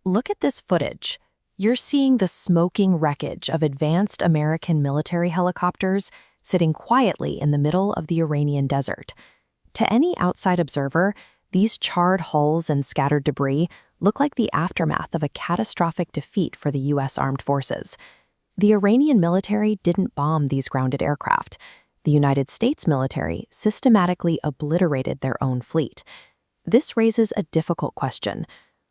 Look at this footage. You're seeing the smoking wreckage of advanced American military helicopters sitting quietly in the middle of the Iranian desert. To any outside observer, these charred hulls and scattered debris look like the aftermath of a catastrophic defeat for the U.S. armed forces. The Iranian military didn't bomb these grounded aircraft. The United States military systematically obliterated their own fleet. This raises a difficult question.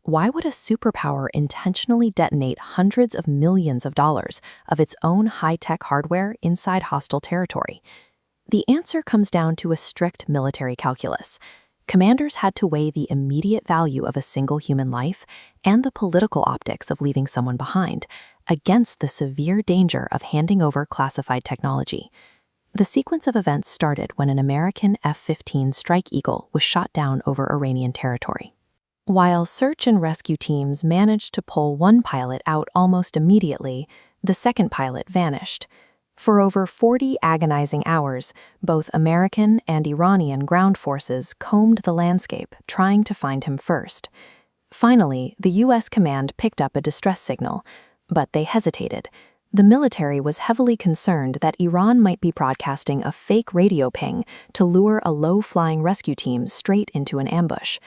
Why would a superpower intentionally detonate hundreds of millions of dollars of its own high-tech hardware inside hostile territory? The answer comes down to a strict military calculus. Commanders had to weigh the immediate value of a single human life and the political optics of leaving someone behind against the severe danger of handing over classified technology. The sequence of events started when an American F-15 Strike Eagle was shot down over Iranian territory. While search and rescue teams managed to pull one pilot out almost immediately, the second pilot vanished. For over 40 agonizing hours, both American and Iranian ground forces combed the landscape, trying to find him first. Finally, the U.S. command picked up a distress signal, but they hesitated. The military was heavily concerned that Iran might be broadcasting a fake radio ping to lure a low-flying rescue team straight into an ambush.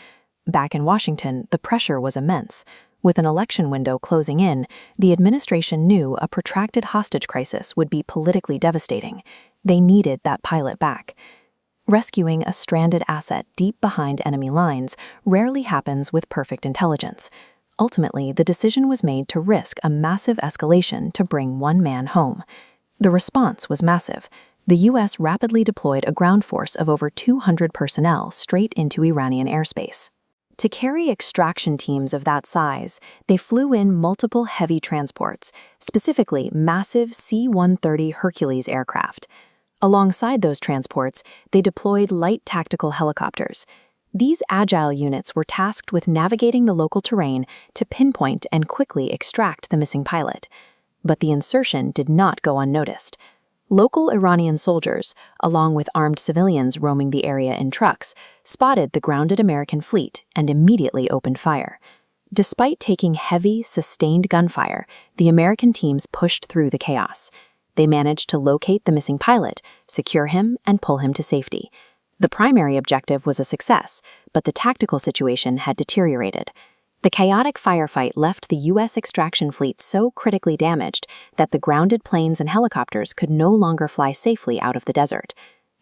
Back in Washington, the pressure was immense. With an election window closing in, the administration knew a protracted hostage crisis would be politically devastating. They needed that pilot back. Rescuing a stranded asset deep behind enemy lines rarely happens with perfect intelligence. Ultimately, the decision was made to risk a massive escalation to bring one man home. The response was massive. The U.S. rapidly deployed a ground force of over 200 personnel straight into Iranian airspace. To carry extraction teams of that size, they flew in multiple heavy transports, specifically massive C-130 Hercules aircraft. Alongside those transports, they deployed light tactical helicopters. These agile units were tasked with navigating the local terrain to pinpoint and quickly extract the missing pilot. But the insertion did not go unnoticed. Local Iranian soldiers, along with armed civilians roaming the area in trucks, spotted the grounded American fleet and immediately opened fire. Despite taking heavy, sustained gunfire, the American teams pushed through the chaos. They managed to locate the missing pilot, secure him, and pull him to safety. The primary objective was a success, but the tactical situation had deteriorated. The chaotic firefight left the U.S. extraction fleet so critically damaged that the grounded planes and helicopters could no longer fly safely out of the desert.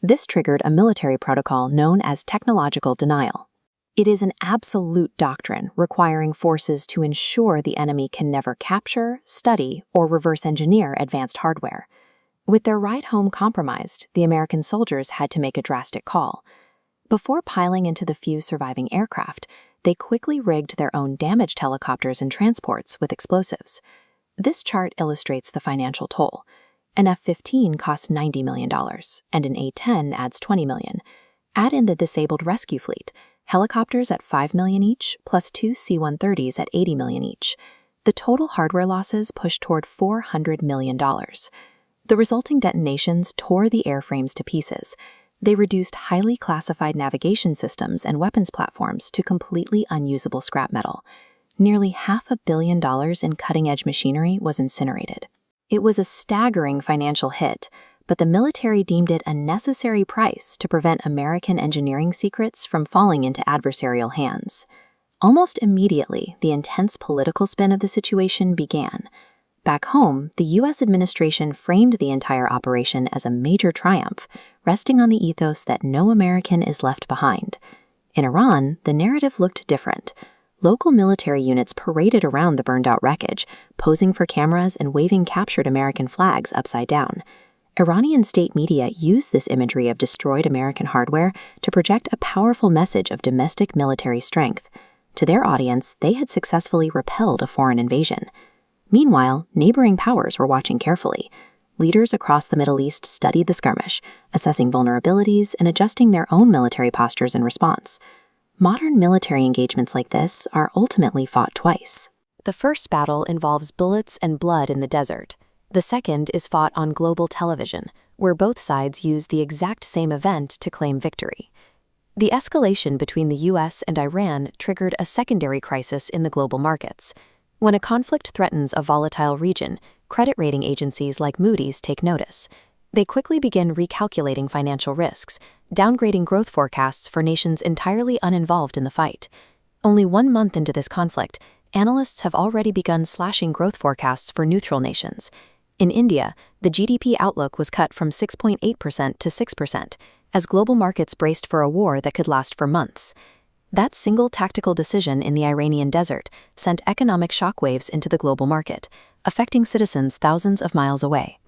This triggered a military protocol known as technological denial. It is an absolute doctrine requiring forces to ensure the enemy can never capture, study, or reverse engineer advanced hardware. With their ride home compromised, the American soldiers had to make a drastic call. Before piling into the few surviving aircraft, they quickly rigged their own damaged helicopters and transports with explosives. This chart illustrates the financial toll. An F-15 costs $90 million, and an A-10 adds $20 million. Add in the disabled rescue fleet, helicopters at $5 million each, plus 2 C-130s at $80 million each. The total hardware losses pushed toward $400 million. The resulting detonations tore the airframes to pieces. They reduced highly classified navigation systems and weapons platforms to completely unusable scrap metal. Nearly $500 million in cutting-edge machinery was incinerated. It was a staggering financial hit, but the military deemed it a necessary price to prevent American engineering secrets from falling into adversarial hands. Almost immediately, the intense political spin of the situation began. Back home, the U.S. administration framed the entire operation as a major triumph, resting on the ethos that no American is left behind. In Iran, the narrative looked different. Local military units paraded around the burned-out wreckage, posing for cameras and waving captured American flags upside down. Iranian state media used this imagery of destroyed American hardware to project a powerful message of domestic military strength. To their audience, they had successfully repelled a foreign invasion. Meanwhile, neighboring powers were watching carefully. Leaders across the Middle East studied the skirmish, assessing vulnerabilities and adjusting their own military postures in response. Modern military engagements like this are ultimately fought twice. The first battle involves bullets and blood in the desert. The second is fought on global television, where both sides use the exact same event to claim victory. The escalation between the U.S. and Iran triggered a secondary crisis in the global markets. When a conflict threatens a volatile region, credit rating agencies like Moody's take notice. They quickly begin recalculating financial risks, downgrading growth forecasts for nations entirely uninvolved in the fight. Only 1 month into this conflict, analysts have already begun slashing growth forecasts for neutral nations. In India, the GDP outlook was cut from 6.8% to 6%, as global markets braced for a war that could last for months. That single tactical decision in the Iranian desert sent economic shockwaves into the global market, affecting citizens thousands of miles away.